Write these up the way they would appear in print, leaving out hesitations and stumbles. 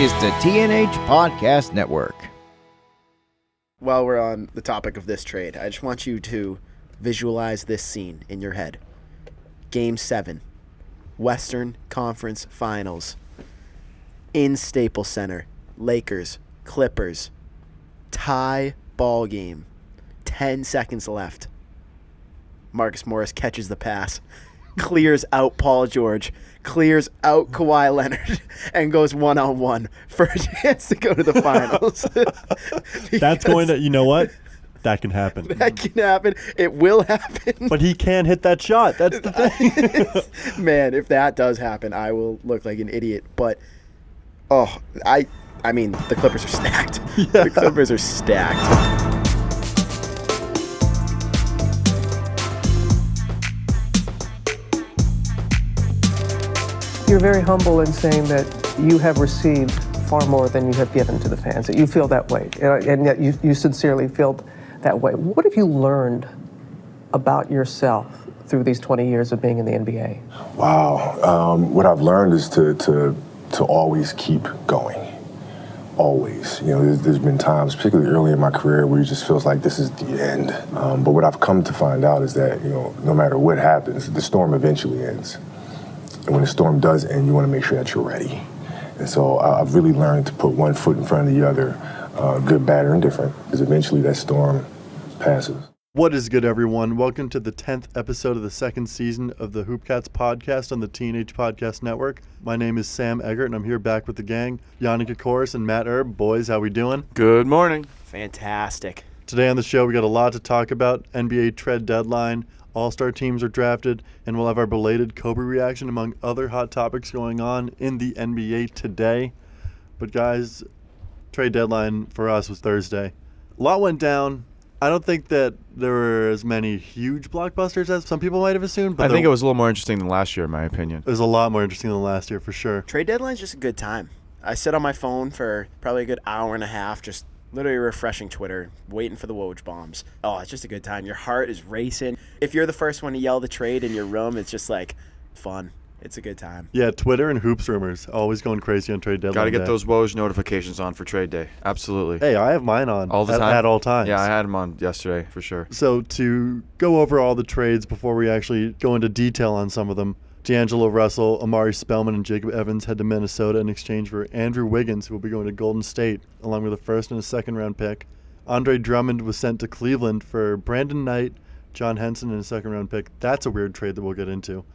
is the TNH Podcast Network. While we're on the topic of this trade, I just want you to visualize this scene in your head. Game 7, Western Conference Finals, in Staples Center, Lakers, Clippers, tie ball game, 10 seconds left. Marcus Morris catches the pass, clears out Paul George, clears out Kawhi Leonard, and goes one-on-one for a chance to go to the finals. That's going to, you know what? That can happen. That can happen. It will happen. But he can't hit that shot. That's the thing. Man, if that does happen, I will look like an idiot. But, I mean, the Clippers are stacked. Yeah. The Clippers are stacked. You're very humble in saying that you have received far more than you have given to the fans, that you feel that way, and yet you sincerely feel that way. What have you learned about yourself through these 20 years of being in the NBA? Wow. What I've learned is to always keep going. Always. You know, there's been times, particularly early in my career, where it just feels like this is the end. But what I've come to find out is that, you know, no matter what happens, the storm eventually ends. And when the storm does end, you want to make sure that you're ready. And so I've really learned to put one foot in front of the other, good, bad, or indifferent, because eventually that storm passes. What is good, everyone? Welcome to the 10th episode of the second season of the HoopCats podcast on the TNH Podcast Network. My name is Sam Eggert, and I'm here back with the gang, Yanni, Kakouris, and Matt Erb. Boys, how we doing? Good morning. Fantastic. Today on the show, we got a lot to talk about. NBA trade deadline, All-Star teams are drafted, and we'll have our belated Kobe reaction, among other hot topics going on in the NBA today. But guys, trade deadline for us was Thursday. A lot went down. I don't think that there were as many huge blockbusters as some people might have assumed. But I think it was a little more interesting than last year, in my opinion. It was a lot more interesting than last year, for sure. Trade deadline's just a good time. I sit on my phone for probably a good hour and a half, just literally refreshing Twitter, waiting for the Woj bombs. Oh, it's just a good time. Your heart is racing. If you're the first one to yell the trade in your room, it's just like fun. It's a good time. Yeah, Twitter and hoops rumors always going crazy on trade deadline. Got to get those Woj notifications on for trade day. Absolutely. Hey, I have mine on all the time. At all times. Yeah, I had them on yesterday for sure. So to go over all the trades before we actually go into detail on some of them, D'Angelo Russell, Amari Spellman, and Jacob Evans head to Minnesota in exchange for Andrew Wiggins, who will be going to Golden State, along with a first and a second-round pick. Andre Drummond was sent to Cleveland for Brandon Knight, John Henson, and a second-round pick. That's a weird trade that we'll get into.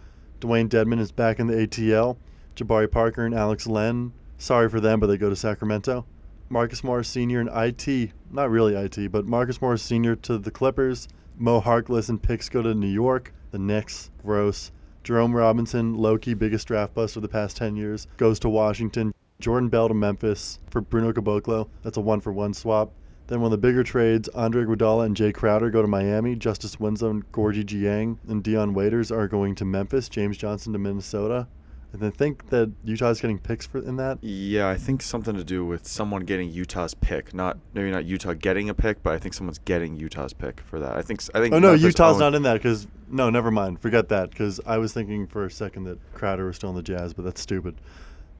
Dwayne Dedmon is back in the ATL. Jabari Parker and Alex Len, sorry for them, but they go to Sacramento. Marcus Morris Sr. and IT, not really IT, but Marcus Morris Sr. to the Clippers. Mo Harkless and picks go to New York. The Knicks, gross. Jerome Robinson, low-key biggest draft bust of the past 10 years, goes to Washington. Jordan Bell to Memphis for Bruno Caboclo. That's a one-for-one swap. Then one of the bigger trades, Andre Iguodala and Jay Crowder go to Miami. Justice Winslow and Gorgie Giang and Dion Waiters are going to Memphis. James Johnson to Minnesota. And I think that Utah's getting picks in that. Yeah, I think something to do with someone getting Utah's pick. Maybe not Utah getting a pick, but I think someone's getting Utah's pick for that. I think. Oh no, Memphis Utah's not in that because no, never mind. Forget that because I was thinking for a second that Crowder was still in the Jazz, but that's stupid.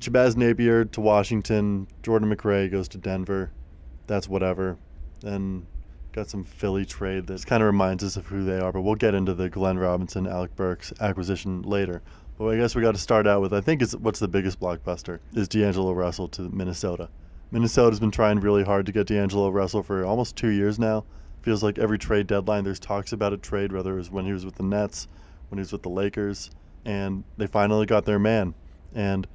Shabazz Napier to Washington. Jordan McRae goes to Denver. That's whatever. Then got some Philly trade that kind of reminds us of who they are, but we'll get into the Glenn Robinson, Alec Burks acquisition later. But I guess we got to start out with, I think what's the biggest blockbuster, is D'Angelo Russell to Minnesota. Minnesota's been trying really hard to get D'Angelo Russell for almost 2 years now. Feels like every trade deadline there's talks about a trade, whether it was when he was with the Nets, when he was with the Lakers, and they finally got their man. And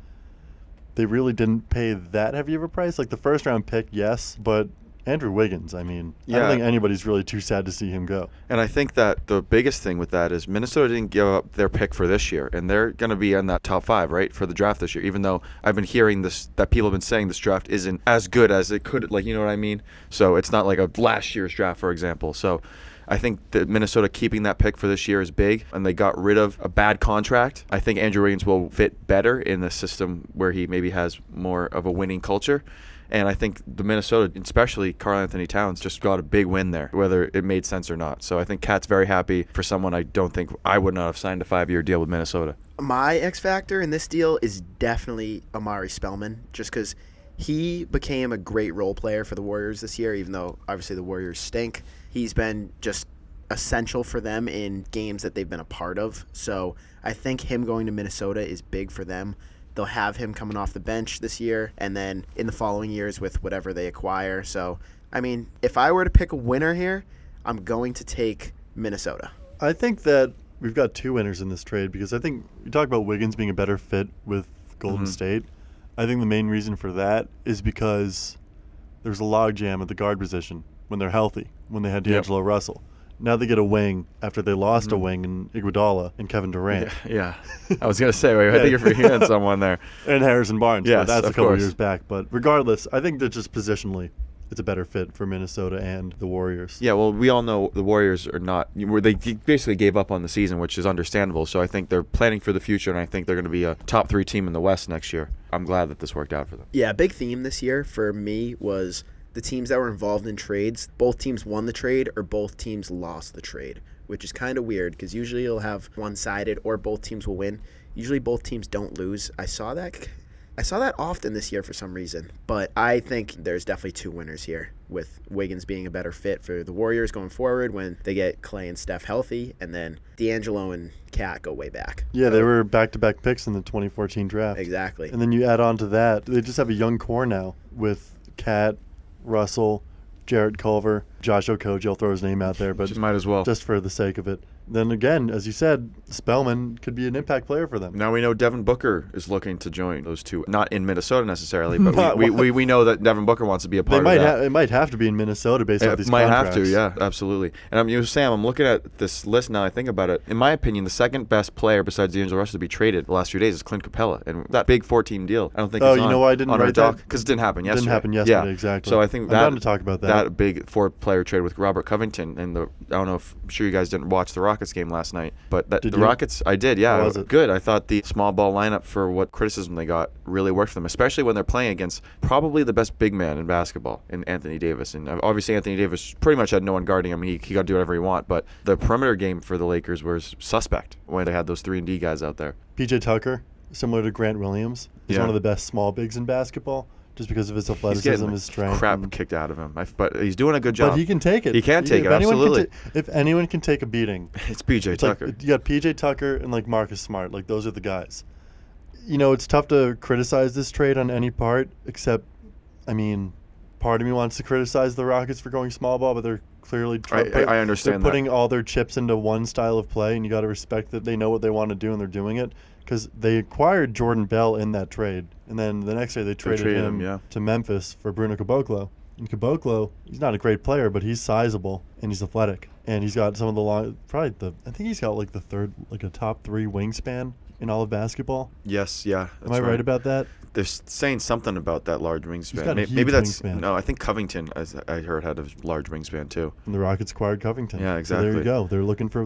they really didn't pay that heavy of a price. Like the first round pick, yes, but Andrew Wiggins, I mean, yeah. I don't think anybody's really too sad to see him go. And I think that the biggest thing with that is Minnesota didn't give up their pick for this year, and they're going to be in that top 5, right, for the draft this year, even though I've been hearing that people have been saying this draft isn't as good as it could, like, you know what I mean? So it's not like a last year's draft, for example. So I think that Minnesota keeping that pick for this year is big, and they got rid of a bad contract. I think Andrew Wiggins will fit better in the system where he maybe has more of a winning culture. And I think the Minnesota, especially Karl-Anthony Towns, just got a big win there, whether it made sense or not. So I think Cat's very happy for someone I don't think I would not have signed a 5-year deal with Minnesota. My X factor in this deal is definitely Amari Spellman, just because he became a great role player for the Warriors this year, even though obviously the Warriors stink. He's been just essential for them in games that they've been a part of. So I think him going to Minnesota is big for them. They'll have him coming off the bench this year and then in the following years with whatever they acquire. So, I mean, if I were to pick a winner here, I'm going to take Minnesota. I think that we've got two winners in this trade because I think you talk about Wiggins being a better fit with Golden State. I think the main reason for that is because there's a logjam at the guard position when they're healthy, when they had D'Angelo Russell. Now they get a wing after they lost a wing in Iguodala and Kevin Durant. Yeah. I was going to say, I think you're forgetting someone there. And Harrison Barnes. Yes, but that's of a couple course. years back. But regardless, I think that just positionally, it's a better fit for Minnesota and the Warriors. Yeah, well, we all know the Warriors are not – they basically gave up on the season, which is understandable. So I think they're planning for the future, and I think they're going to be a top 3 team in the West next year. I'm glad that this worked out for them. Yeah, a big theme this year for me was the teams that were involved in trades. Both teams won the trade or both teams lost the trade, which is kind of weird because usually you'll have one-sided or both teams will win. Usually both teams don't lose. I saw that often this year for some reason, but I think there's definitely 2 winners here, with Wiggins being a better fit for the Warriors going forward when they get Clay and Steph healthy, and then D'Angelo and Cat go way back. Yeah, they were back-to-back picks in the 2014 draft. Exactly. And then you add on to that, they just have a young core now with Cat, Russell, Jarrett Culver, Josh Okogie. I'll throw his name out there, but Just might as well. just for the sake of it. Then again, as you said, Spellman could be an impact player for them. Now we know Devin Booker is looking to join those two. Not in Minnesota necessarily, but we know that Devin Booker wants to be a part of that. It might have to be in Minnesota based off these might contracts. have to, yeah, absolutely. And Sam, I'm looking at this list now. I think about it. In my opinion, the second best player besides D'Angelo Russell to be traded the last few days is Clint Capella, and that big 4-team deal. I don't think. Oh, is you on, know why I didn't on our write doc that? because it didn't happen yesterday. Didn't happen yesterday, yeah. exactly. So I think I'm down to talk about that. That big 4-player trade with Robert Covington, and I don't know if I'm sure you guys didn't watch the Rockets game last night, but Did the you? Rockets, I did, yeah, How was it? good. I thought the small ball lineup for what criticism they got really worked for them, especially when they're playing against probably the best big man in basketball in Anthony Davis. And obviously Anthony Davis pretty much had no one guarding him. He got to do whatever he want. But the perimeter game for the Lakers was suspect when they had those 3-and-D guys out there. PJ Tucker, similar to Grant Williams, is Yeah. one of the best small bigs in basketball just because of his He's athleticism, getting his strength. crap and- kicked out of him. But he's doing a good job. But he can take it. He can take If it, anyone can absolutely. if anyone can take a beating, It's PJ it's like Tucker. you got PJ Tucker and like Marcus Smart. Like those are the guys. You know, it's tough to criticize this trade on any part, except, I mean, part of me wants to criticize the Rockets for going small ball, but they're clearly I understand they're that. putting all their chips into one style of play, and you got to respect that they know what they want to do and they're doing it. Because they acquired Jordan Bell in that trade, and then the next day they traded him yeah. to Memphis for Bruno Caboclo. And Caboclo, he's not a great player, but he's sizable and he's athletic, and he's got some of the I think he's got like a top 3 wingspan in all of basketball. Yes, yeah. Am I right about that? They're saying something about that large wingspan. got a Maybe huge that's wingspan. no. I think Covington, as I heard, had a large wingspan too. And the Rockets acquired Covington. Yeah, So there exactly. you go. They're looking for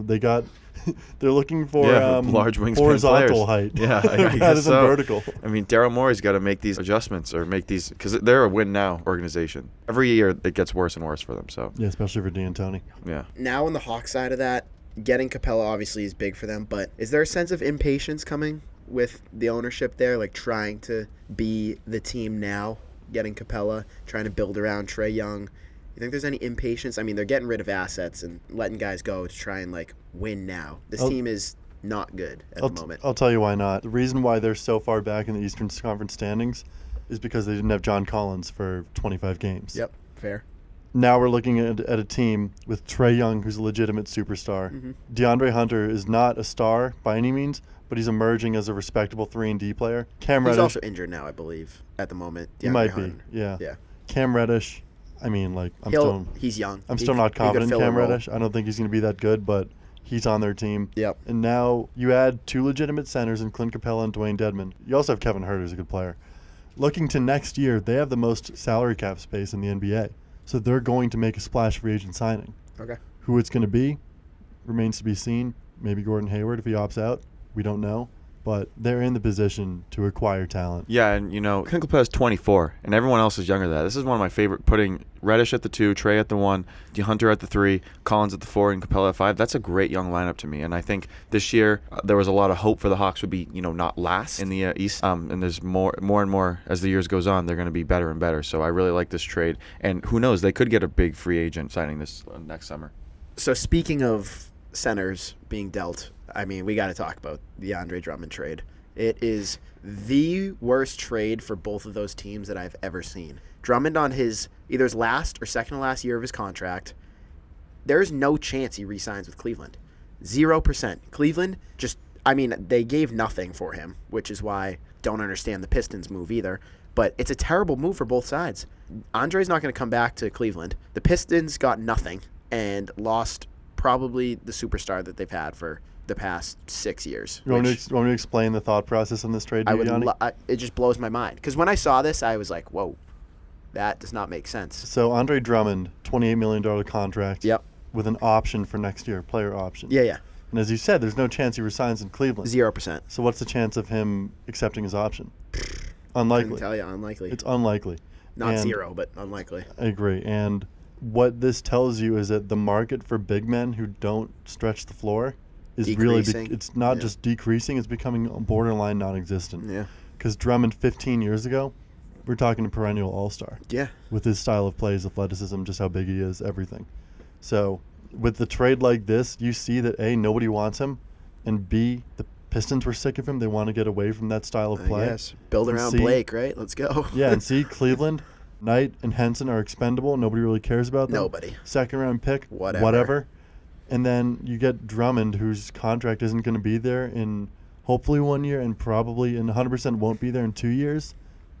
large wingspan horizontal players. height. Yeah, I rather guess than so. vertical. I mean, Daryl Morey's got to make these adjustments or make these because they're a win now organization. Every year it gets worse and worse for them. So Yeah, especially for D'Antoni. yeah. Now on the Hawks side of that, getting Capella obviously is big for them, but is there a sense of impatience coming with the ownership there, like trying to be the team now, getting Capella, trying to build around Trae Young? You think there's any impatience? I mean, they're getting rid of assets and letting guys go to try and like win now. This team is not good at the moment. I'll tell you why not. The reason why they're so far back in the Eastern Conference standings is because they didn't have John Collins for 25 games. Yep, fair. Now we're looking at a team with Trae Young, who's a legitimate superstar. Mm-hmm. DeAndre Hunter is not a star by any means, but he's emerging as a respectable 3-and-D player. Cam He's Reddish, also injured now, I believe, at the moment. he DeAndre might Hunter. be, yeah. Yeah. Cam Reddish, I mean, like, He's young. I'm He still could- not he could confident in fill a Cam role. Reddish. I don't think he's going to be that good, but he's on their team. Yep. And now you add 2 legitimate centers in Clint Capella and Dwayne Dedmon. You also have Kevin Huerter, who's a good player. Looking to next year, they have the most salary cap space in the NBA. So they're going to make a splash free agent signing. Okay. Who it's going to be remains to be seen. Maybe Gordon Hayward if he opts out. We don't know. but they're in the position to acquire talent. Yeah, and Kinklepé is 24, and everyone else is younger than that. This is one of my favorite, putting Reddish at the 2, Trey at the 1, DeHunter at the 3, Collins at the 4, and Capella at 5. That's a great young lineup to me, and I think this year there was a lot of hope for the Hawks would be, not last in the East, and there's more and more as the years goes on, they're going to be better and better. So I really like this trade, and who knows, they could get a big free agent signing this next summer. So speaking of centers being dealt, we got to talk about the Andre Drummond trade. It is the worst trade for both of those teams that I've ever seen. Drummond on his either his last or second to last year of his contract, there's no chance he re-signs with Cleveland. 0%. Cleveland they gave nothing for him, which is why I don't understand the Pistons move either. But it's a terrible move for both sides. Andre's not going to come back to Cleveland. The Pistons got nothing and lost probably the superstar that they've had for the past 6 years. You want me to explain the thought process on this trade, Yanni? It just blows my mind. Because when I saw this, I was like, whoa, that does not make sense. So Andre Drummond, $28 million contract. Yep. With an option for next year, player option. Yeah. And as you said, there's no chance he resigns in Cleveland. 0%. So what's the chance of him accepting his option? Unlikely. I can tell you, unlikely. It's unlikely. Not 0, but unlikely. I agree. And what this tells you is that the market for big men who don't stretch the floor is decreasing. It's not just decreasing, it's becoming borderline non-existent. Yeah. Because Drummond 15 years ago, we're talking a perennial all-star. Yeah. With his style of play, his athleticism, just how big he is, everything. So with the trade like this, you see that A, nobody wants him, and B, the Pistons were sick of him. They want to get away from that style of play. Yes. Build around Blake, right? Let's go. Yeah, and see, Cleveland, Knight and Henson are expendable. Nobody really cares about them. Nobody. Second round pick, whatever. And then you get Drummond, whose contract isn't going to be there in hopefully 1 year and probably and 100% won't be there in 2 years.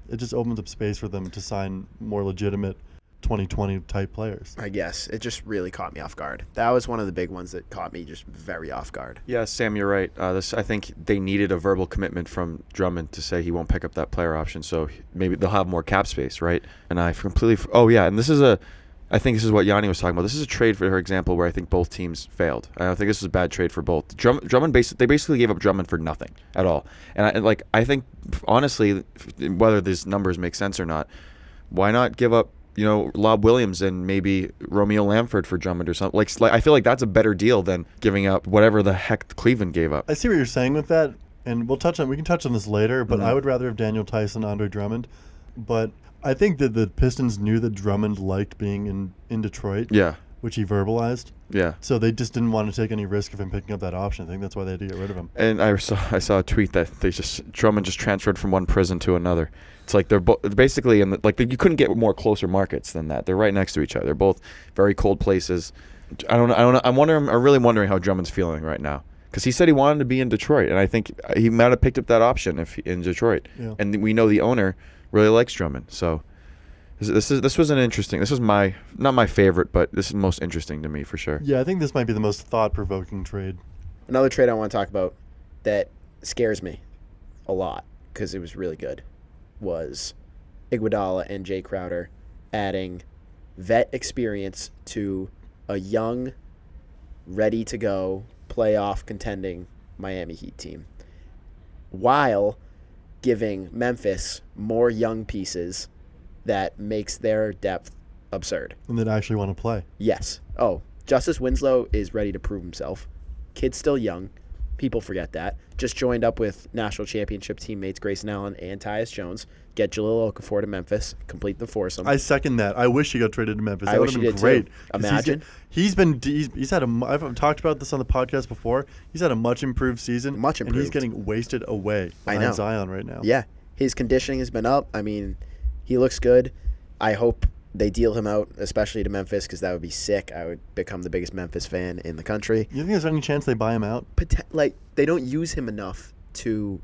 It just opens up space for them to sign more legitimate 2020 type players. I guess. It just really caught me off guard. That was one of the big ones that caught me just very off guard. Yeah, Sam, you're right. I think they needed a verbal commitment from Drummond to say he won't pick up that player option, so maybe they'll have more cap space, right? And I completely... Oh, yeah, and I think this is what Yanni was talking about. This is a trade, for example, where I think both teams failed. I don't think this is a bad trade for both. Drummond they basically gave up Drummond for nothing at all. And I think, honestly, whether these numbers make sense or not, why not give up, Lob Williams and maybe Romeo Lamford for Drummond or something? Like I feel like that's a better deal than giving up whatever the heck Cleveland gave up. I see what you're saying with that, and we can touch on this later, but I would rather have Daniel Tyson, Andre Drummond. But I think that the Pistons knew that Drummond liked being in Detroit. Yeah. Which he verbalized. Yeah. So they just didn't want to take any risk of him picking up that option. I think that's why they had to get rid of him. And I saw a tweet that Drummond just transferred from one prison to another. It's like they're basically you couldn't get more closer markets than that. They're right next to each other. They're both very cold places. I don't know. I'm really wondering how Drummond's feeling right now, because he said he wanted to be in Detroit, and I think he might have picked up that option in Detroit. Yeah. And we know the owner really likes Drummond, so. This was an interesting. This was not my favorite, but this is most interesting to me for sure. Yeah, I think this might be the most thought-provoking trade. Another trade I want to talk about that scares me a lot because it was really good was Iguodala and Jay Crowder adding vet experience to a young, ready-to-go, playoff contending Miami Heat team, while giving Memphis more young pieces that makes their depth absurd. And that actually want to play. Yes. Oh, Justice Winslow is ready to prove himself. Kid's still young. People forget that. Just joined up with national championship teammates Grayson Allen and Tyus Jones. Get Jahlil Okafor to Memphis. Complete the foursome. I second that. I wish he got traded to Memphis. That I would wish have he been did great. too. Imagine. He's had I've talked about this on the podcast before. He's had a much improved season. Much improved. And he's getting wasted away behind Zion right now. Yeah. His conditioning has been up. He looks good. I hope they deal him out, especially to Memphis, because that would be sick. I would become the biggest Memphis fan in the country. You think there's any chance they buy him out? They don't use him enough to,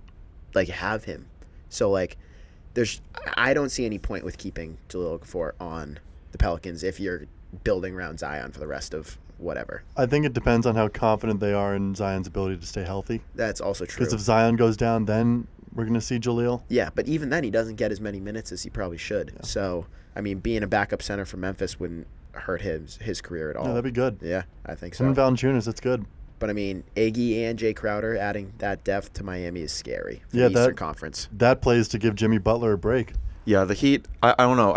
have him. So, I don't see any point with keeping Jahlil Okafor on the Pelicans if you're building around Zion for the rest of whatever. I think it depends on how confident they are in Zion's ability to stay healthy. That's also true. Because if Zion goes down, then we're going to see Jahlil. Yeah, but even then, he doesn't get as many minutes as he probably should. Yeah. So, being a backup center for Memphis wouldn't hurt his career at all. Yeah, that'd be good. Yeah, I think so. Him and Valanciunas, that's good. But, I mean, Iggy and Jay Crowder adding that depth to Miami is scary for Yeah, the Eastern Conference. That plays to give Jimmy Butler a break. Yeah, the Heat, I don't know.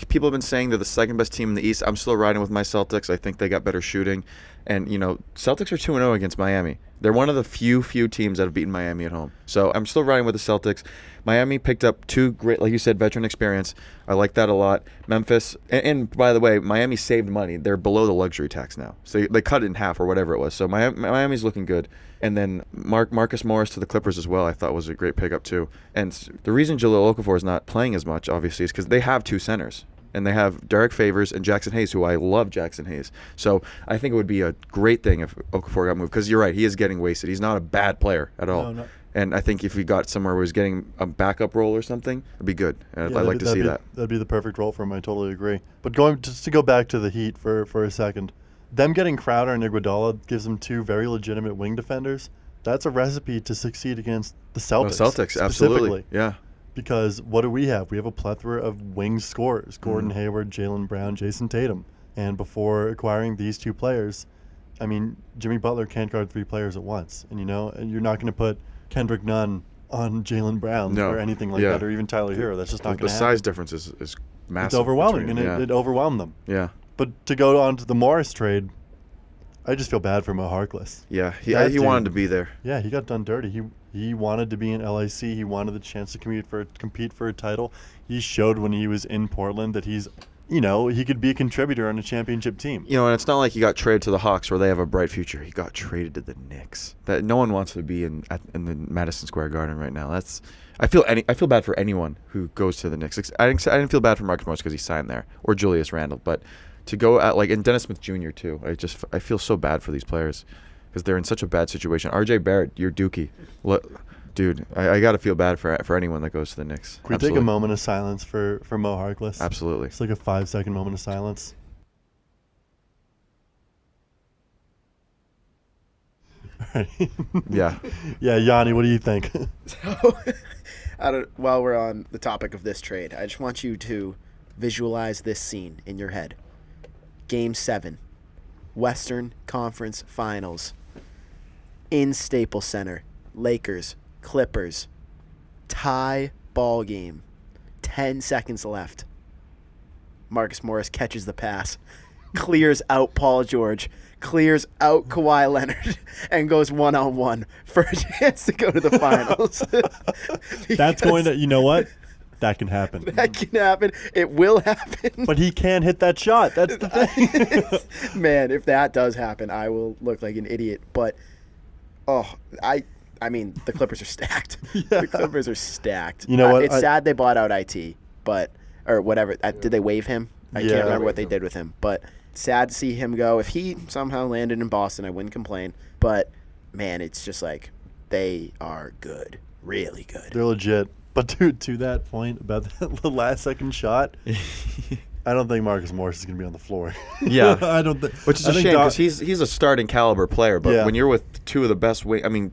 People have been saying they're the second best team in the East. I'm still riding with my Celtics. I think they got better shooting. And, Celtics are 2-0 against Miami. They're one of the few teams that have beaten Miami at home. So I'm still riding with the Celtics. Miami picked up 2 great, like you said, veteran experience. I like that a lot. Memphis, and by the way, Miami saved money. They're below the luxury tax now. So they cut it in half or whatever it was. So Miami's looking good. And then Marcus Morris to the Clippers as well, I thought was a great pickup too. And the reason Jahlil Okafor is not playing as much, obviously, is because they have 2 centers. And they have Derek Favors and Jackson Hayes, who I love Jackson Hayes. So I think it would be a great thing if Okafor got moved, because you're right, he is getting wasted. He's not a bad player at all. No. And I think if he got somewhere where he's getting a backup role or something, it'd be good. And I'd like to see that. That'd be the perfect role for him. I totally agree. But just to go back to the Heat for a second, them getting Crowder and Iguodala gives them 2 very legitimate wing defenders. That's a recipe to succeed against the Celtics. The Celtics, absolutely. Yeah. Because what do we have? We have a plethora of wing scorers: Gordon Hayward, Jaylen Brown, Jason Tatum. And before acquiring these 2 players, I mean, Jimmy Butler can't guard 3 players at once. And and you're not going to put Kendrick Nunn on Jaylen Brown or anything like that, or even Tyler Hero. That's just not going to happen. The size difference is massive. It's overwhelming, and it overwhelmed them. Yeah. But to go on to the Morris trade, I just feel bad for Mo Harkless. Yeah, he wanted to be there. Yeah, he got done dirty. He wanted to be in LAC. He wanted the chance to compete for a title. He showed when he was in Portland that he's, he could be a contributor on a championship team. And it's not like he got traded to the Hawks where they have a bright future. He got traded to the Knicks. That no one wants to be in the Madison Square Garden right now. I feel bad for anyone who goes to the Knicks. I didn't feel bad for Marcus Morris because he signed there, or Julius Randle, but to go at and Dennis Smith Jr. too. I feel so bad for these players because they're in such a bad situation. RJ Barrett, you're Dookie. Dude, I got to feel bad for anyone that goes to the Knicks. Can we take a moment of silence for Mo Harkless? Absolutely. It's like a 5-second moment of silence. Yeah. Yeah, Yanni, what do you think? So, while we're on the topic of this trade, I just want you to visualize this scene in your head. Game 7, Western Conference Finals, in Staples Center, Lakers, Clippers, tie ball game, 10 seconds left. Marcus Morris catches the pass, clears out Paul George, clears out Kawhi Leonard, and goes one-on-one for a chance to go to the finals. That's going to, you know what? That can happen. That can happen. It will happen. But he can't hit that shot. That's the thing. Man, if that does happen, I will look like an idiot. But, I mean, the Clippers are stacked. Yeah. The Clippers are stacked. You know what? It's sad they bought out IT, or whatever. Did they waive him? I can't remember what they did with him. But sad to see him go. If he somehow landed in Boston, I wouldn't complain. But, man, it's just like they are good. Really good. They're legit. But to that point about the last second shot, I don't think Marcus Morris is going to be on the floor. Yeah. I don't think. Which is a shame because he's a starting caliber player. But when you're with 2 of the best wing, I mean,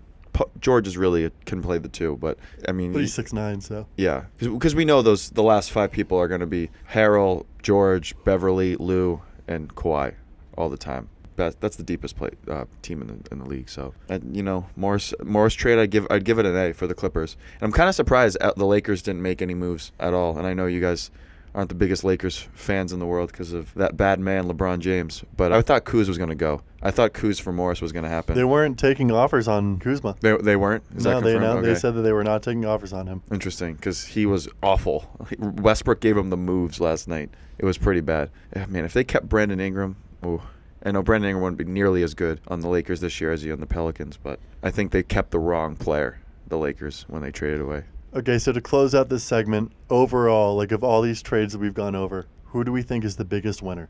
George is really can play the 2. But I mean, he's 6'9", so yeah. Because we know the last 5 people are going to be Harrell, George, Beverly, Lou, and Kawhi all the time. That's the deepest team in the league. So, Morris trade, I'd give it an A for the Clippers. And I'm kind of surprised the Lakers didn't make any moves at all. And I know you guys aren't the biggest Lakers fans in the world because of that bad man LeBron James. But I thought Kuz was going to go. I thought Kuz for Morris was going to happen. They weren't taking offers on Kuzma. They weren't? Is that confirmed? They said that they were not taking offers on him. Interesting, because he was awful. Westbrook gave him the moves last night. It was pretty bad. Man, if they kept Brandon Ingram, I know Brandon Ingram wouldn't be nearly as good on the Lakers this year as he on the Pelicans, but I think they kept the wrong player, the Lakers, when they traded away. Okay, so to close out this segment, overall, of all these trades that we've gone over, who do we think is the biggest winner?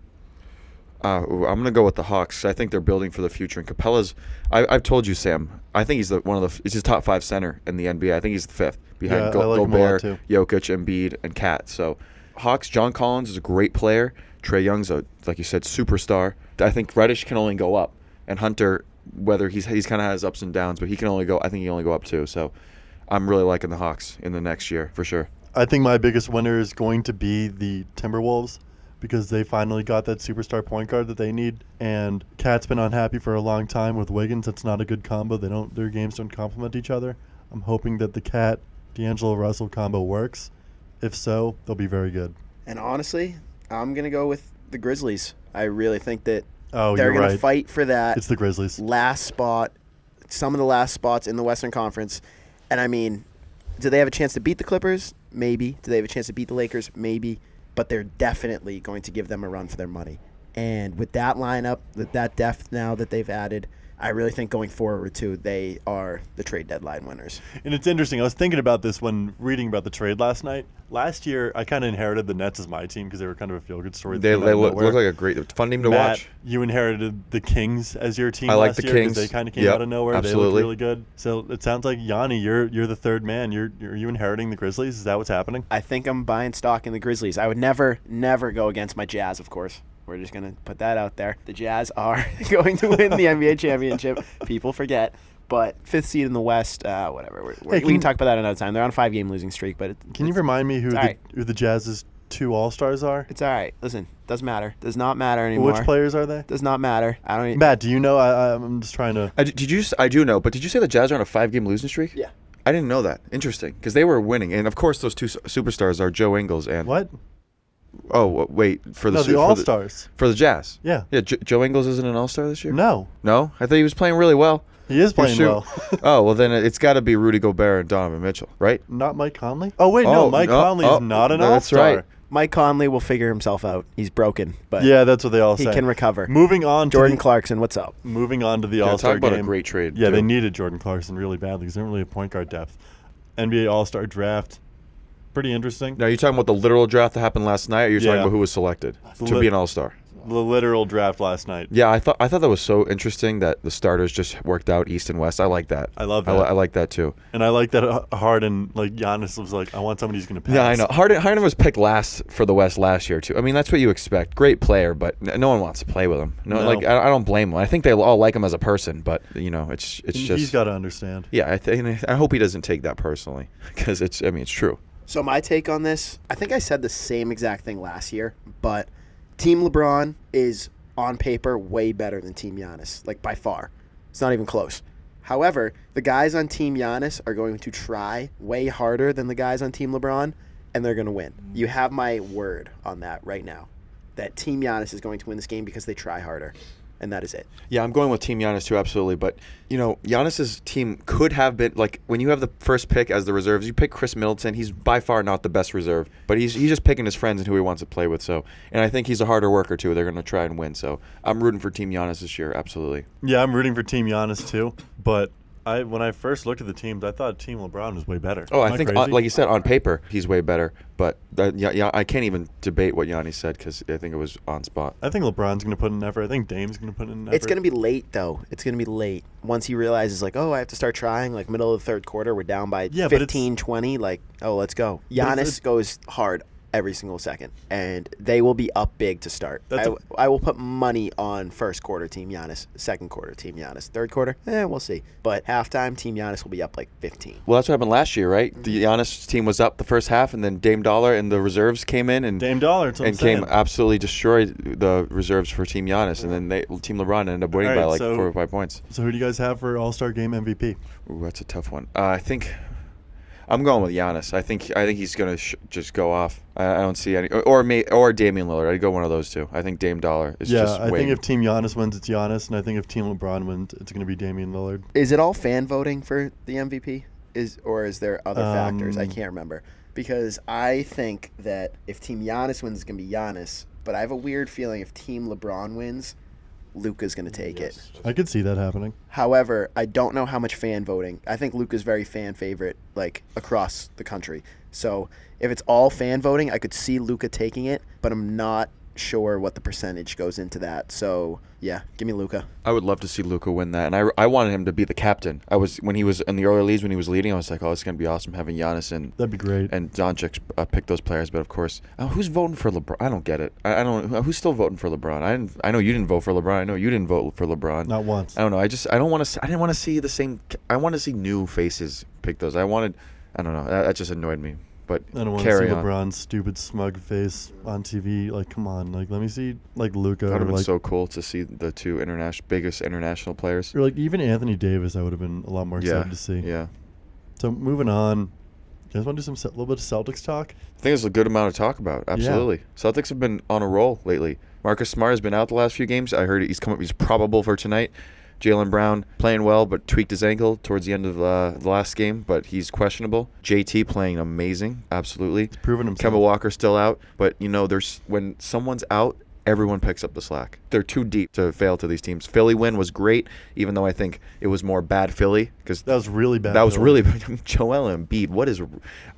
I'm going to go with the Hawks. I think they're building for the future. And Capella's, I've told you, Sam, I think he's he's his top 5 center in the NBA. I think he's the 5th behind Gobert, Jokic, Embiid, and Kat. So Hawks, John Collins is a great player. Trae Young's like you said, superstar. I think Reddish can only go up. And Hunter, whether he's kind of has ups and downs, but he can only go up too. So I'm really liking the Hawks in the next year for sure. I think my biggest winner is going to be the Timberwolves. because they finally got that superstar point guard that they need. And Cat's been unhappy for a long time with Wiggins. That's not a good combo. Their games don't complement each other. I'm hoping that the Cat D'Angelo Russell combo works. If so, they'll be very good. And honestly, I'm going to go with the Grizzlies. I really think that Oh, they're you're going to right. fight for that It's the Grizzlies. last spot, some of the last spots in the Western Conference. And I mean, do they have a chance to beat the Clippers? Maybe. Do they have a chance to beat the Lakers? Maybe. But they're definitely going to give them a run for their money. And with that lineup, with that depth now that they've added, I really think going forward, too, they are the trade deadline winners. And it's interesting. I was thinking about this when reading about the trade last night. Last year, I kind of inherited the Nets as my team because they were kind of a feel-good story. They look like a great fun team to Matt, watch. You inherited the Kings as your team I like last the year because Kings. they kind of came Yep, out of nowhere. absolutely. They looked really good. So it sounds like, Yanni, you're the third man. Are you inheriting the Grizzlies? Is that what's happening? I think I'm buying stock in the Grizzlies. I would never go against my Jazz, of course. We're just going to put that out there. The Jazz are going to win the NBA championship. People forget. But fifth seed in the West, whatever. We can talk about that another time. They're on a 5-game losing streak. But Can you remind me who the Jazz's 2 All-Stars are? It's all right. Listen, doesn't matter. Does not matter anymore. Which players are they? Does not matter. I don't. Matt, do you know? I'm just trying to. I do know, but did you say the Jazz are on a 5-game losing streak? Yeah. I didn't know that. Interesting, because they were winning, and of course those two superstars are Joe Ingles and What? Oh wait, The All-Stars. for the Jazz. Yeah. Yeah. Joe Ingles isn't an All-Star this year. No. No, I thought he was playing really well. He is playing Sure. well. Oh well, then it's got to be Rudy Gobert and Donovan Mitchell, right? Not Mike Conley? Oh, wait, no. Mike Conley is not an that's All-Star. right. Mike Conley will figure himself out. He's broken, but Yeah, that's what they all he say. can recover. Moving on to Jordan Clarkson, what's up? Moving on to the Yeah, All-Star talk about game. a great trade. Yeah, too. they needed Jordan Clarkson really badly because they don't really have point guard depth. NBA All-Star draft, pretty interesting. Now, are you talking about the literal draft that happened last night, or you're talking Yeah. about who was selected The to lit- be an All-Star? The literal draft last night. Yeah, I thought that was so interesting that the starters just worked out East and West. I like that. I love that. I like that too. And I like that Harden, like Giannis was like, I want somebody who's going to pass. Yeah, I know. Harden was picked last for the West last year too. I mean, that's what you expect. Great player, but no one wants to play with him. No. Like I don't blame him. I think they all like him as a person, but it's just He's got to understand. Yeah, I hope he doesn't take that personally because it's true. So my take on this, I think I said the same exact thing last year, but Team LeBron is on paper way better than Team Giannis, like by far. It's not even close. However, the guys on Team Giannis are going to try way harder than the guys on Team LeBron, and they're going to win. You have my word on that right now, that Team Giannis is going to win this game because they try harder, and that is it. Yeah, I'm going with Team Giannis too, absolutely. But, Giannis's team could have been, like, when you have the first pick as the reserves, you pick Chris Middleton. He's by far not the best reserve, but he's just picking his friends and who he wants to play with. So, and I think he's a harder worker too. They're going to try and win. So I'm rooting for Team Giannis this year, absolutely. Yeah, I'm rooting for Team Giannis too, but when I first looked at the teams, I thought Team LeBron was way better. Oh, Am I think, crazy? like you said, on paper, he's way better. But I can't even debate what Yanni said because I think it was on spot. I think LeBron's going to put in effort. I think Dame's going to put in effort. It's going to be late, though. It's going to be late. Once he realizes, like, I have to start trying, like, middle of the third quarter, we're down by 15, 20, like, let's go. Giannis goes hard every single second, and they will be up big to start. I will put money on first quarter Team Giannis, second quarter Team Giannis, third quarter, we'll see. But halftime, Team Giannis will be up like 15. Well, that's what happened last year, right? The Giannis team was up the first half, and then Dame Dollar and the reserves came in and Dame Dollar, that's what I'm came saying. absolutely destroyed the reserves for Team Giannis, and then Team LeBron ended up winning by like 4 or 5 points. So who do you guys have for All-Star Game MVP? Ooh, that's a tough one. I think I'm going with Giannis. I think he's going to just go off. I don't see any, or Damian Lillard. I'd go one of those two. I think Dame Dollar is just I think if Team Giannis wins, it's Giannis, and I think if Team LeBron wins, it's going to be Damian Lillard. Is it all fan voting for the MVP? Or is there other factors? I can't remember. Because I think that if Team Giannis wins, it's going to be Giannis. But I have a weird feeling if Team LeBron wins, Luka's going to take it. I could see that happening. However, I don't know how much fan voting. I think Luka's very fan favorite, like, across the country. So if it's all fan voting, I could see Luka taking it, but I'm not sure what the percentage goes into that. So, yeah, give me Luka. I would love to see Luka win that, and I wanted him to be the captain. When he was in the early leagues, when he was leading, I was like, it's going to be awesome having Giannis and that'd be great. And Doncic pick those players. But of course, who's voting for LeBron? I don't get it. I don't. Who's still voting for LeBron? I know you didn't vote for LeBron. I know you didn't vote for LeBron. Not once. I don't know. I didn't want to see the same. I want to see new faces pick those. I don't know. That just annoyed me. but I don't want to see carry on. LeBron's stupid smug face on TV. Like, come on. Like, let me see, like, Luka. That would have been like, so cool to see the two biggest international players. or, like, even Anthony Davis, I would have been a lot more excited to see. Yeah. So, moving on. You guys want to do a little bit of Celtics talk? I think there's a good amount to talk about. Absolutely. Celtics have been on a roll lately. Marcus Smart has been out the last few games. I heard he's probable for tonight. Jaylen Brown playing well, but tweaked his ankle towards the end of the last game, but he's questionable. JT playing amazing, absolutely. He's proven himself. Kemba Walker still out, but when someone's out, everyone picks up the slack. They're too deep to fail to these teams. Philly win was great, even though I think it was more bad Philly because That was really bad. that was Philly. really Joel Embiid. What is?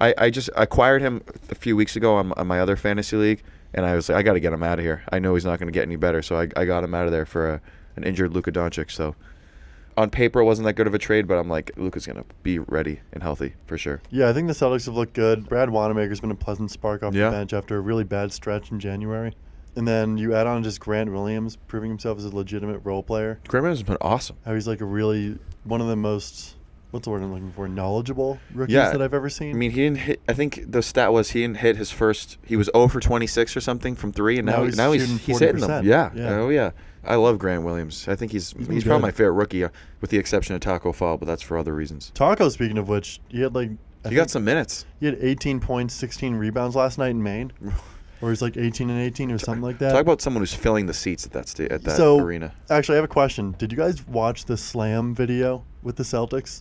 I just acquired him a few weeks ago on my other fantasy league, and I was like, I got to get him out of here. I know he's not going to get any better, so I got him out of there for an injured Luka Doncic. So on paper, it wasn't that good of a trade, but I'm like, Luka's going to be ready and healthy for sure. Yeah, I think the Celtics have looked good. Brad Wanamaker's been a pleasant spark off the bench after a really bad stretch in January. And then you add on just Grant Williams proving himself as a legitimate role player. Grant Williams has been awesome. How he's like one of the most, what's the word I'm looking for, knowledgeable rookies Yeah. that I've ever seen. I mean, he didn't hit. I think the stat was he didn't hit his first. He was 0 for 26 or something from 3, and now shooting he's hitting 40%. them. Yeah. Yeah. Oh yeah. I love Grant Williams. I think he's been probably good. my favorite rookie, with the exception of Taco Fall, but that's for other reasons. Taco, speaking of which, he had He got some minutes. He had 18 points, 16 rebounds last night in Maine. Or he's like 18 and 18 or something like that. Talk about someone who's filling the seats at that arena. Actually, I have a question. Did you guys watch the Slam video with the Celtics?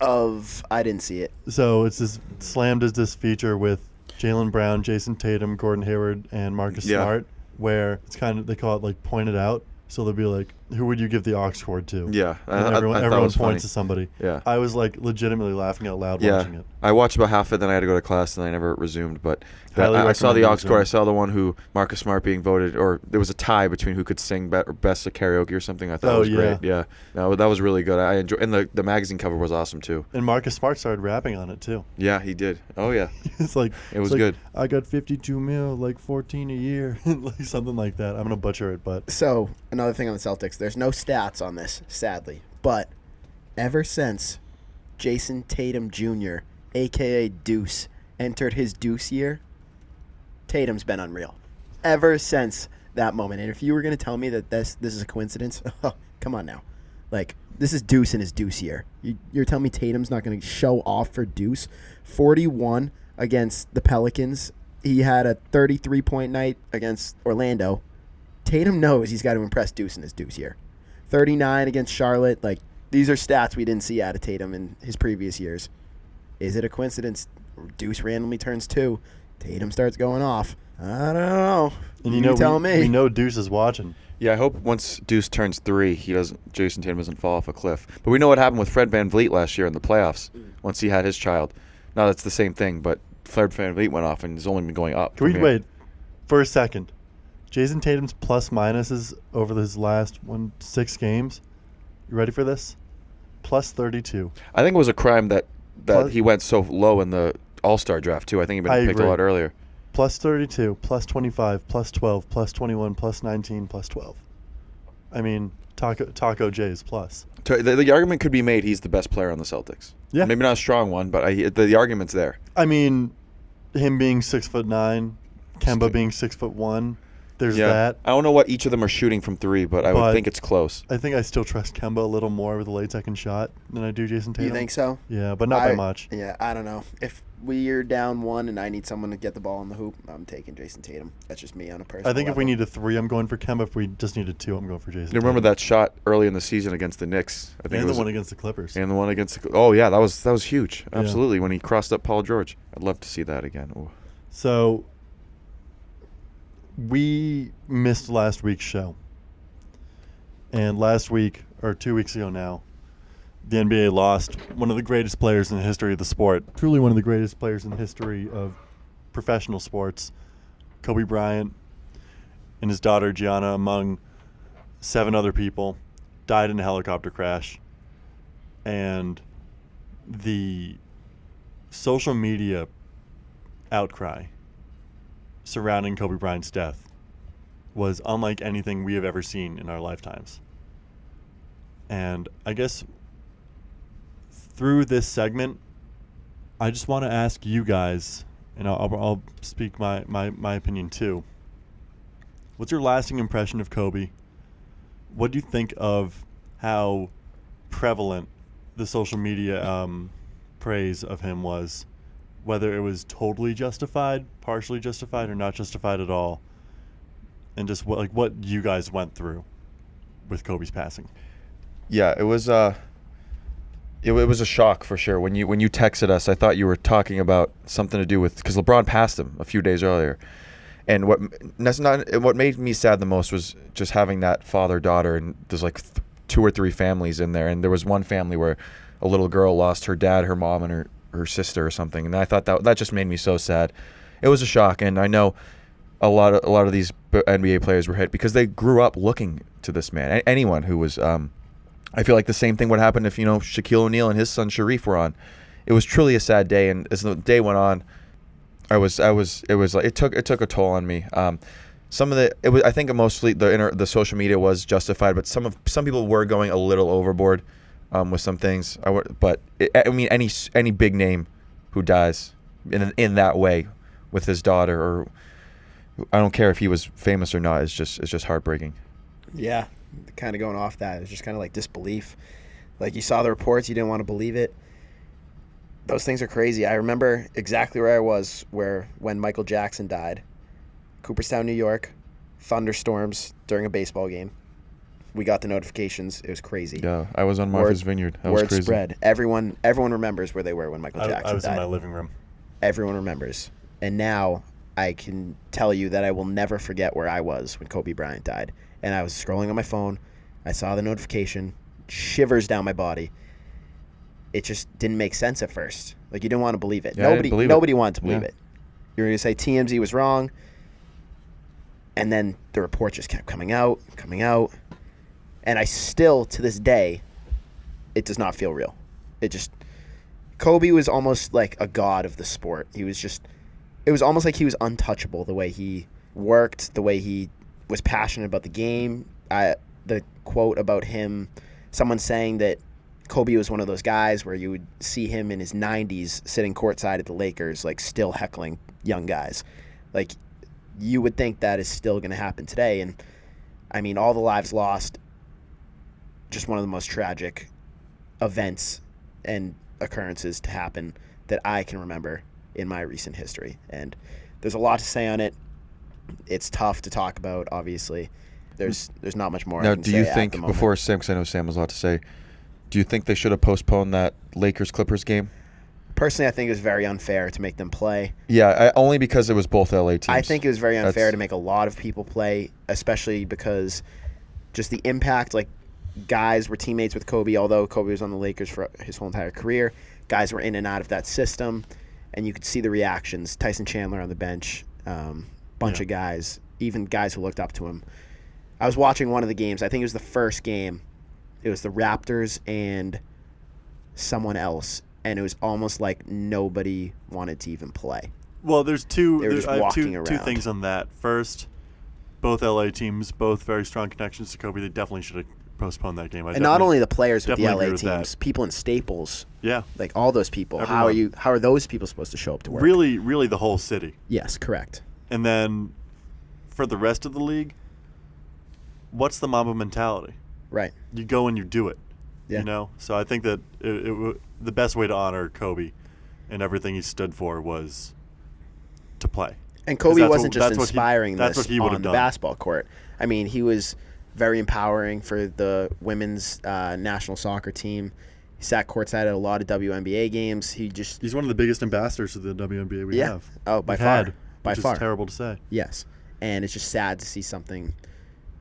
I didn't see it. So it's this Slam does this feature with Jaylen Brown, Jason Tatum, Gordon Hayward, and Marcus Smart, where it's kind of, they call it like pointed out. So they'll be like, who would you give the aux cord to? Yeah, And I everyone thought it was points funny. to somebody. Yeah. I was like legitimately laughing out loud watching it. I watched about half of it, then I had to go to class, and I never resumed. But Highly I saw the recommend aux resume. cord. I saw the one who Marcus Smart being voted, or there was a tie between who could sing best at karaoke or something. I thought it was great. Yeah, no, that was really good. I enjoyed, and the magazine cover was awesome too. And Marcus Smart started rapping on it too. Yeah, he did. Oh yeah, It's like It was it's like, good. I got 52 mil, like 14 a year, like something like that. I'm gonna butcher it, but So, another thing on the Celtics, there's no stats on this, sadly. But ever since Jason Tatum Jr., a.k.a. Deuce, entered his Deuce year, Tatum's been unreal. Ever since that moment. And if you were going to tell me that this is a coincidence, come on now. Like, this is Deuce in his Deuce year. You're telling me Tatum's not going to show off for Deuce? 41 against the Pelicans. He had a 33-point night against Orlando. Tatum knows he's got to impress Deuce in his Deuce year. 39 against Charlotte. Like, these are stats we didn't see out of Tatum in his previous years. Is it a coincidence? Deuce randomly turns 2. Tatum starts going off. I don't know. and you tell me. we know Deuce is watching. Yeah, I hope once Deuce turns 3, Jason Tatum doesn't fall off a cliff. But we know what happened with Fred VanVleet last year in the playoffs. Once he had his child. Now that's the same thing, but Fred VanVleet went off and has only been going up. Can we from here. wait for a second? Jason Tatum's plus minuses over his last 6 games. You ready for this? Plus 32. I think it was a crime that Plus- he went so low in the All-Star draft too. I think he'd I been picked a agree. lot earlier. Plus 32, plus 25, plus 12, plus 21, plus 19, plus 12. I mean, Taco J's plus. The argument could be made he's the best player on the Celtics. Yeah. Maybe not a strong one, but the argument's there. I mean, him being 6'9", Kemba being 6'1", there's that. I don't know what each of them are shooting from 3, but I would But- think it's close. I think I still trust Kemba a little more with a late second shot than I do Jason Tatum. You think so? Yeah, but not by much. Yeah, I don't know. If we're down 1 and I need someone to get the ball in the hoop, I'm taking Jason Tatum. That's just me on a personal I think if we level. need a 3, I'm going for Kemba. If we just need a 2, I'm going for Jason You remember Tatum. that shot early in the season against the Knicks? I think And it was the one against the Clippers. and the one against the, oh yeah, that was huge. Yeah. Absolutely, when he crossed up Paul George. I'd love to see that again. Ooh. So we missed last week's show. And last week, or 2 weeks ago now, the NBA lost one of the greatest players in the history of the sport. Truly one of the greatest players in the history of professional sports. Kobe Bryant and his daughter Gianna, among 7 other people, died in a helicopter crash. And the social media outcry surrounding Kobe Bryant's death was unlike anything we have ever seen in our lifetimes. And I guess through this segment, I just want to ask you guys and I'll speak my opinion too. What's your lasting impression of Kobe? What do you think of how prevalent the social media praise of him was? Whether it was totally justified, partially justified, or not justified at all, and just what you guys went through with Kobe's passing. Yeah, it was a shock for sure. When you texted us, I thought you were talking about something to do with, because LeBron passed him a few days earlier. And what made me sad the most was just having that father-daughter, and there's like 2 or 3 families in there, and there was one family where a little girl lost her dad, her mom, and her sister or something, and I thought that just made me so sad. It was a shock, and I know a lot of these NBA players were hit because they grew up looking to this man. Anyone who was, I feel like the same thing would happen if Shaquille O'Neal and his son Sharif were on. It was truly a sad day, and as the day went on, it was like it took a toll on me. I think mostly the social media was justified, but some people were going a little overboard with some things. Any big name who dies in that way with his daughter, or I don't care if he was famous or not, it's just heartbreaking. Yeah, kind of going off that, it's just kind of like disbelief. Like, you saw the reports, you didn't want to believe it. Those things are crazy. I remember exactly where I was when Michael Jackson died. Cooperstown, New York, thunderstorms during a baseball game. We got the notifications. It was crazy. Yeah, I was on Martha's Vineyard. That was word crazy. Spread. Everyone remembers where they were when Michael Jackson died. I was in my living room. Everyone remembers. And now I can tell you that I will never forget where I was when Kobe Bryant died. And I was scrolling on my phone. I saw the notification. Shivers down my body. It just didn't make sense at first. Like, you didn't want to believe it. Yeah, Nobody wanted to believe Yeah. it. You were going to say TMZ was wrong. And then the report just kept coming out. And I still, to this day, it does not feel real. Kobe was almost like a god of the sport. It was almost like he was untouchable, the way he worked, the way he was passionate about the game. The quote about him, someone saying that Kobe was one of those guys where you would see him in his 90s sitting courtside at the Lakers, like, still heckling young guys. Like, you would think that is still going to happen today. And, I mean, all the lives lost, just one of the most tragic events and occurrences to happen that I can remember in my recent history. And there's a lot to say on it. It's tough to talk about, obviously. There's not much more I Now, can do say you at think, the moment. before Sam, because I know Sam has a lot to say, do you think they should have postponed that Lakers-Clippers game? Personally, I think it was very unfair to make them play. Yeah, only because it was both LA teams. I think it was very unfair to make a lot of people play, especially because just the impact, like, guys were teammates with Kobe, although Kobe was on the Lakers for his whole entire career. Guys were in and out of that system, and you could see the reactions. Tyson Chandler on the bench, bunch of guys, even guys who looked up to him. I was watching one of the games. I think it was the first game. It was the Raptors and someone else, and it was almost like nobody wanted to even play. Well, there's two. They were just I have walking two around. things on that. First, both LA teams, both very strong connections to Kobe. They definitely should have postponed that game. And not only the players with the definitely LA agree with teams, that. people in Staples, Yeah, like all those people. Everyone. How are those people supposed to show up to work? really the whole city. Yes, correct. And then for the rest of the league, what's the Mamba mentality? Right. You go and you do it. Yeah. You know? So I think that the best way to honor Kobe and everything he stood for was to play. And Kobe that's wasn't what- just that's what he- inspiring that's this what he would have on the done. basketball court. I mean, he was very empowering for the women's national soccer team. He sat courtside at a lot of WNBA games. He's one of the biggest ambassadors of the WNBA we have. Oh, by We've far. had, By which far. is terrible to say. Yes. And it's just sad to see something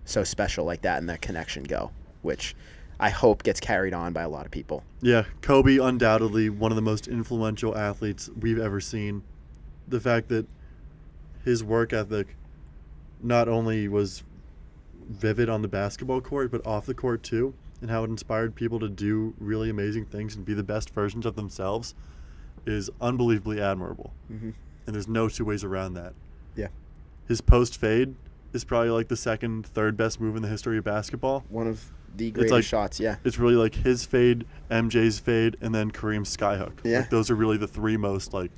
so special like that and that connection go, which I hope gets carried on by a lot of people. Yeah, Kobe undoubtedly one of the most influential athletes we've ever seen. The fact that his work ethic not only was vivid on the basketball court, but off the court too, and how it inspired people to do really amazing things and be the best versions of themselves is unbelievably admirable. Mm-hmm. And there's no two ways around that. Yeah. His post fade is probably like the second, third best move in the history of basketball. One of the greatest like- shots, yeah. It's really like his fade, MJ's fade, and then Kareem's skyhook. Yeah. Like those are really the three most like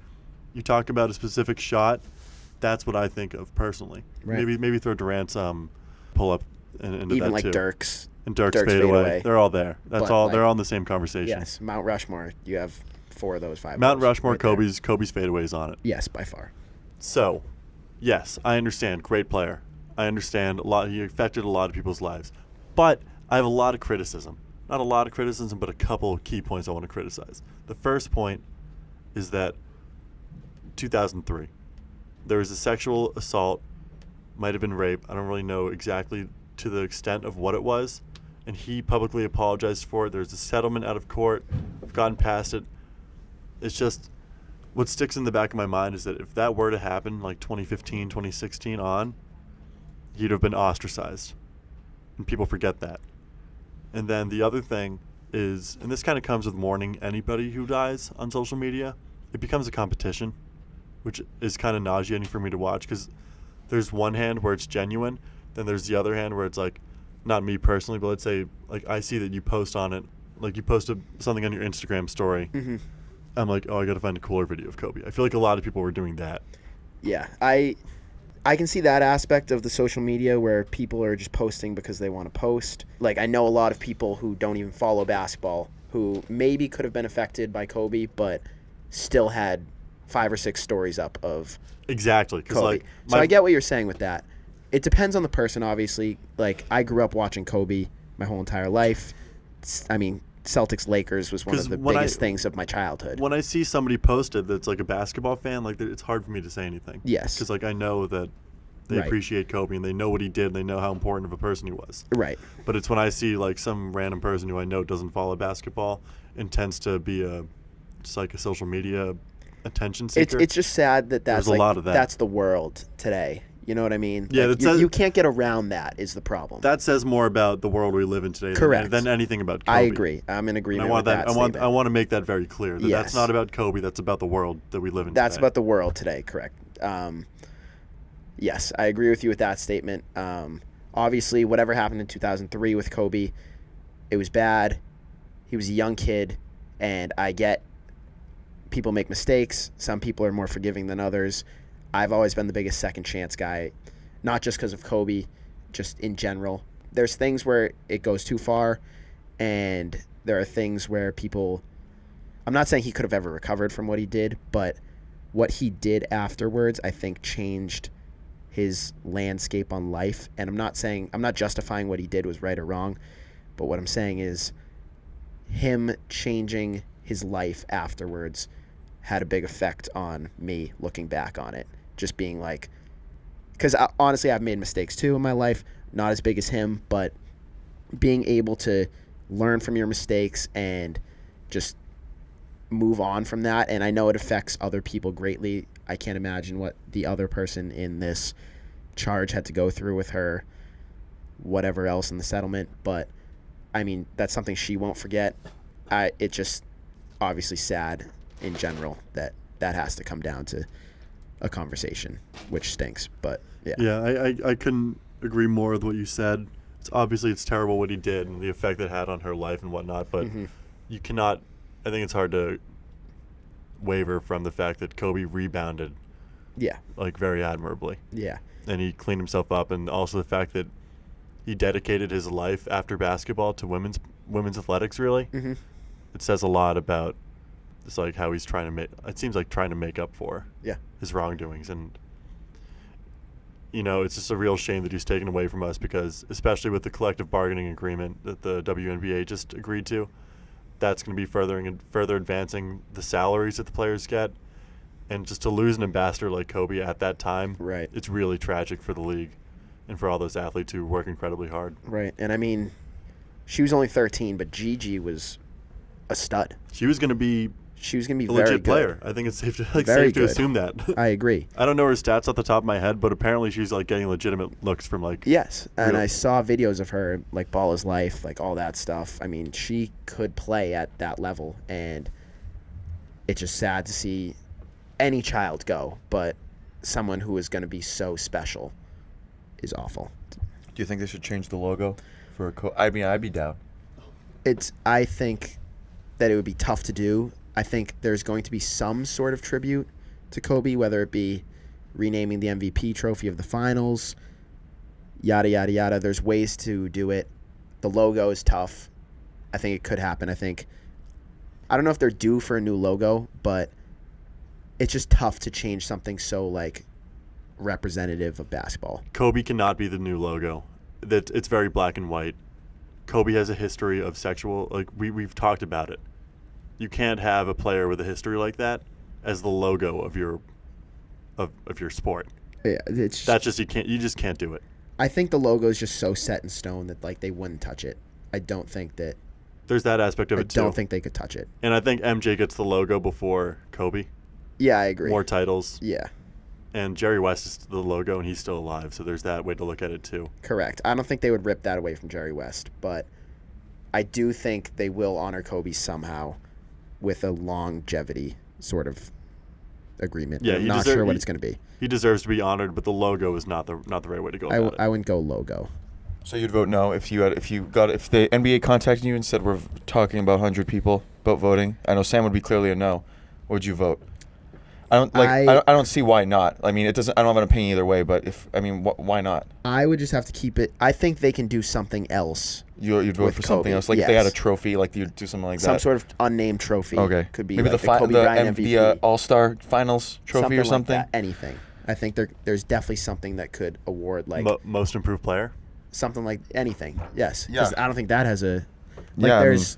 you talk about a specific shot, that's what I think of personally. Right. Maybe throw Durant's pull up into Even that like too. Dirk's. And Dirk's Dirk's fadeaway. fadeaway. They're all there. That's But, all. like, they're all in the same conversation. Yes, Mount Rushmore. You have 4 of those 5. Mount of those Rushmore, right there. Kobe's fadeaways on it. Yes, by far. So, yes, I understand. Great player. I understand a lot. He affected a lot of people's lives. But I have a lot of criticism. Not a lot of criticism, but a couple of key points I want to criticize. The first point is that 2003, there was a sexual assault, might have been rape. I don't really know exactly to the extent of what it was. And he publicly apologized for it. There's a settlement out of court. I've gotten past it. It's just, what sticks in the back of my mind is that if that were to happen like 2015, 2016 on, he'd have been ostracized. And people forget that. And then the other thing is, and this kind of comes with mourning anybody who dies on social media, it becomes a competition, which is kind of nauseating for me to watch, because there's one hand where it's genuine, then there's the other hand where it's like, not me personally, but let's say like I see that you post on it, like you posted something on your Instagram story. Mm-hmm. I'm like, oh, I got to find a cooler video of Kobe. I feel like a lot of people were doing that. Yeah, I can see that aspect of the social media where people are just posting because they want to post. Like, I know a lot of people who don't even follow basketball who maybe could have been affected by Kobe, but still had 5 or 6 stories up of Exactly. Because Kobe. like, So I get what you're saying with that. It depends on the person, obviously. Like, I grew up watching Kobe my whole entire life. I mean, Celtics Lakers was one of 'Cause the when biggest things of my childhood. when I see somebody posted that's like a basketball fan, like it's hard for me to say anything. Yes. Because like I know that they Right. appreciate Kobe and they know what he did and they know how important of a person he was. Right. But it's when I see like some random person who I know doesn't follow basketball and tends to be just like a social media attention seeker. It's just sad that that's There's a like, lot of that. that's the world today. You know what I mean? Yeah, Like, that's you can't get around that is the problem. that says more about the world we live in today Correct. than anything about Kobe. I agree. I'm in And agreement I want with that. that I want statement. to make that very clear. That Yes. That's not about Kobe. That's about the world that we live in. That's today. about the world today, correct. Yes, I agree with you with that statement. Obviously, whatever happened in 2003 with Kobe, it was bad. He was a young kid, and I get people make mistakes. Some people are more forgiving than others. I've always been the biggest second chance guy, not just because of Kobe, just in general. There's things where it goes too far, and there are things where people... I'm not saying he could have ever recovered from what he did, but what he did afterwards, I think, changed his landscape on life. And I'm not justifying what he did was right or wrong, but what I'm saying is him changing his life afterwards had a big effect on me looking back on it. Just being like, because honestly, I've made mistakes too in my life, not as big as him, but being able to learn from your mistakes and just move on from that. And I know it affects other people greatly. I can't imagine what the other person in this charge had to go through with her, whatever else in the settlement. But I mean, that's something she won't forget. It's just obviously sad in general that has to come down to a conversation, which stinks. But yeah. Yeah, I couldn't agree more with what you said. It's terrible what he did and the effect it had on her life and whatnot, but you cannot... I think it's hard to waver from the fact that Kobe rebounded like very admirably. Yeah. And he cleaned himself up, and also the fact that he dedicated his life after basketball to women's athletics, really. Mm-hmm. It says a lot about just like how he's trying to make up for his wrongdoings. And it's just a real shame that he's taken away from us, because especially with the collective bargaining agreement that the WNBA just agreed to, that's going to be further advancing the salaries that the players get. And just to lose an ambassador like Kobe at that time, Right. it's really tragic for the league and for all those athletes who work incredibly hard. Right. And I mean, she was only 13, but Gigi was a stud. She was going to be a very legit legit player. I think it's safe to Very safe to good. assume that. I agree. I don't know her stats off the top of my head, but apparently she's like getting legitimate looks from like... Yes, and Real. I saw videos of her, like Ball is Life, like all that stuff. I mean, she could play at that level, and it's just sad to see any child go, but someone who is going to be so special is awful. Do you think they should change the logo for I mean, I'd be down. I think that it would be tough to do. I think there's going to be some sort of tribute to Kobe, whether it be renaming the MVP trophy of the finals, yada, yada, yada. There's ways to do it. The logo is tough. I think it could happen. I don't know if they're due for a new logo, but it's just tough to change something so, like, representative of basketball. Kobe cannot be the new logo. It's very black and white. Kobe has a history of sexual, like, we've talked about it. You can't have a player with a history like that as the logo of your sport. Yeah, You just can't do it. I think the logo is just so set in stone that, like, they wouldn't touch it. I don't think that. There's that aspect of it too. I don't think they could touch it. And I think MJ gets the logo before Kobe. Yeah, I agree. More titles. Yeah. And Jerry West is the logo, and he's still alive, so there's that way to look at it too. Correct. I don't think they would rip that away from Jerry West, but I do think they will honor Kobe somehow with a longevity sort of agreement. Yeah, I'm not sure what it's going to be. He deserves to be honored, but the logo is not the right way to go about it. I wouldn't go logo. So you'd vote no if the NBA contacted you and said we're talking about 100 people about voting. I know Sam would be clearly a no. What would you vote? I don't see why not. I mean, it doesn't. I don't have an opinion either way. But why not? I would just have to keep it. I think they can do something else. You'd vote for something else, like if they had a trophy, like you'd do something like that. Some sort of unnamed trophy. Okay, could be maybe like the Kobe Bryant MVP, the All-Star Finals trophy or something. Like that. Anything. I think there's definitely something that could award like most improved player. Something like anything. Yes. Yeah. I don't think that has a. Like yeah. There's.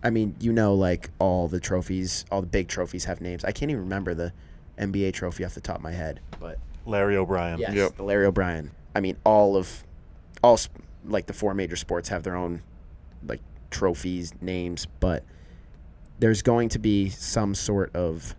I mean, like all the trophies, all the big trophies have names. I can't even remember the NBA trophy off the top of my head, but Larry O'Brien. Yes, yep. The Larry O'Brien. I mean, all like the four major sports have their own like trophies, names, but there's going to be some sort of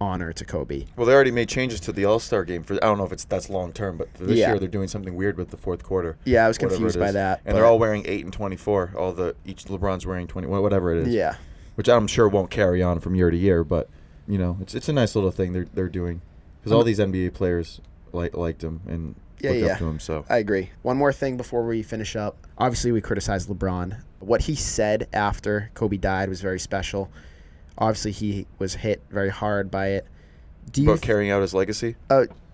honor to Kobe. Well, they already made changes to the All-Star game. I don't know if that's long term, but for this year they're doing something weird with the fourth quarter. Yeah, I was confused by that. And they're all wearing 8 and 24. Each LeBron's wearing 20, whatever it is. Yeah. Which I'm sure won't carry on from year to year, but it's a nice little thing they're doing because all these NBA players liked him and looked up to him. So I agree. One more thing before we finish up. Obviously, we criticized LeBron. What he said after Kobe died was very special. Obviously, he was hit very hard by it. About carrying out his legacy?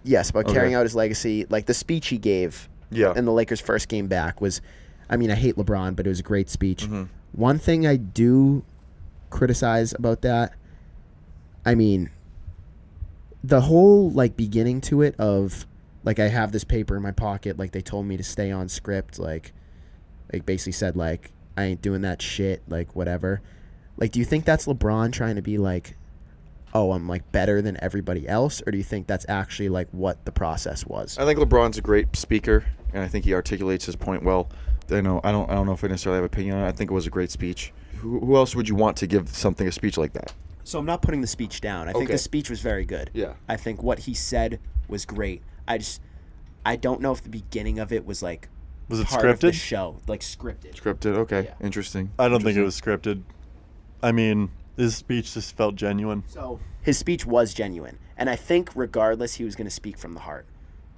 Yes, about carrying out his legacy. Like the speech he gave in the Lakers' first game back was, I mean, I hate LeBron, but it was a great speech. Mm-hmm. One thing I do criticize about that, I mean, the whole like beginning to it of like I have this paper in my pocket, like they told me to stay on script, like basically said like I ain't doing that shit, like whatever. Like, do you think that's LeBron trying to be like, oh, I'm like better than everybody else, or do you think that's actually like what the process was? I think LeBron's a great speaker, and I think he articulates his point well. I don't know if I necessarily have an opinion on it. I think it was a great speech. Who else would you want to give a speech like that? So I'm not putting the speech down. I think the speech was very good. Yeah. I think what he said was great. I don't know if the beginning of it was like was it part scripted? Of the show, like scripted. Scripted, okay, Yeah. Interesting. I don't think it was scripted. I mean, his speech just felt genuine. So his speech was genuine, and I think regardless, he was going to speak from the heart.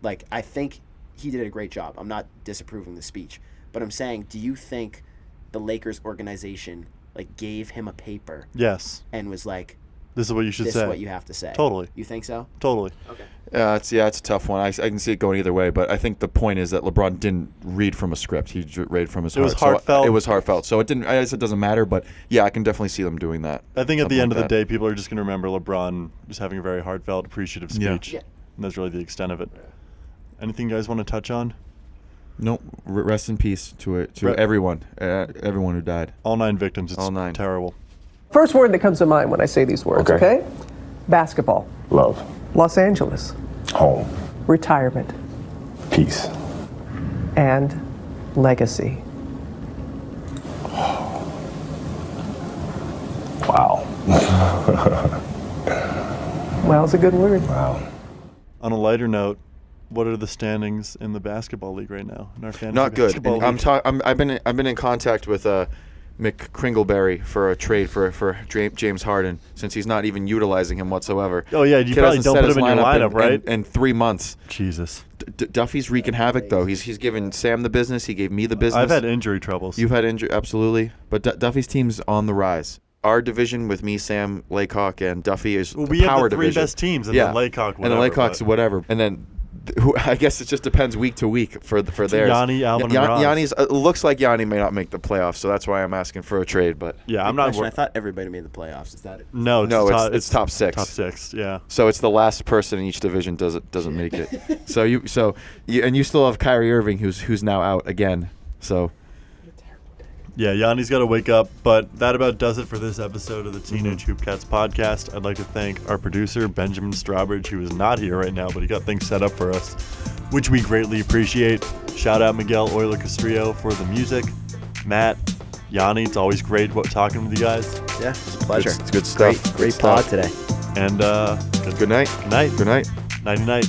Like I think he did a great job. I'm not disapproving the speech, but I'm saying, do you think the Lakers organization like gave him a paper? Yes. And was like, this is what you should this say. This is what you have to say. Totally. You think so? Totally. Okay. It's a tough one. I can see it going either way, but I think the point is that LeBron didn't read from a script. He read from his heart. It was heartfelt. So it was heartfelt. So it didn't. I guess it doesn't matter, but yeah, I can definitely see them doing that. I think at the end of the day, people are just going to remember LeBron just having a very heartfelt, appreciative speech. Yeah. And that's really the extent of it. Anything you guys want to touch on? Nope. Rest in peace to everyone who died. All 9 victims. It's all 9. Terrible. First word that comes to mind when I say these words, okay? Basketball. Love. Los Angeles. Home. Retirement. Peace. And legacy. Wow. Well, it's a good word. Wow. On a lighter note, what are the standings in the basketball league right now? In our fantasy Not good. basketball And league? I've been in contact with Mick Kringleberry for a trade for James Harden, since he's not even utilizing him whatsoever. Oh yeah, you probably don't put him in your lineup, right? In 3 months. Jesus. Duffy's wreaking havoc though. He's given Sam the business. He gave me the business. I've had injury troubles. You've had injury, absolutely. But Duffy's team's on the rise. our division with me, Sam, Laycock, and Duffy is Well, the we have power the three division. best teams, and then Laycock, whatever. And then Laycock's whatever. And then I guess it just depends week to week for theirs. Yanni, Alvin, and Ross. Yanni's looks like Yanni may not make the playoffs, so that's why I'm asking for a trade. But yeah, I'm not. I thought everybody made the playoffs. Is that it? No, it's top 6. Top 6, yeah. So it's the last person in each division doesn't make it. So you still have Kyrie Irving who's now out again. So. Yeah, Yanni's got to wake up, but that about does it for this episode of the Teenage HoopCats podcast. I'd like to thank our producer, Benjamin Strawbridge, who is not here right now, but he got things set up for us, which we greatly appreciate. Shout out Miguel Oyler-Castrillo for the music. Matt, Yanni, it's always great talking with you guys. Yeah, it's a pleasure. It's good stuff. Great pod today. And Good night. Good night. Good night. Nighty-night.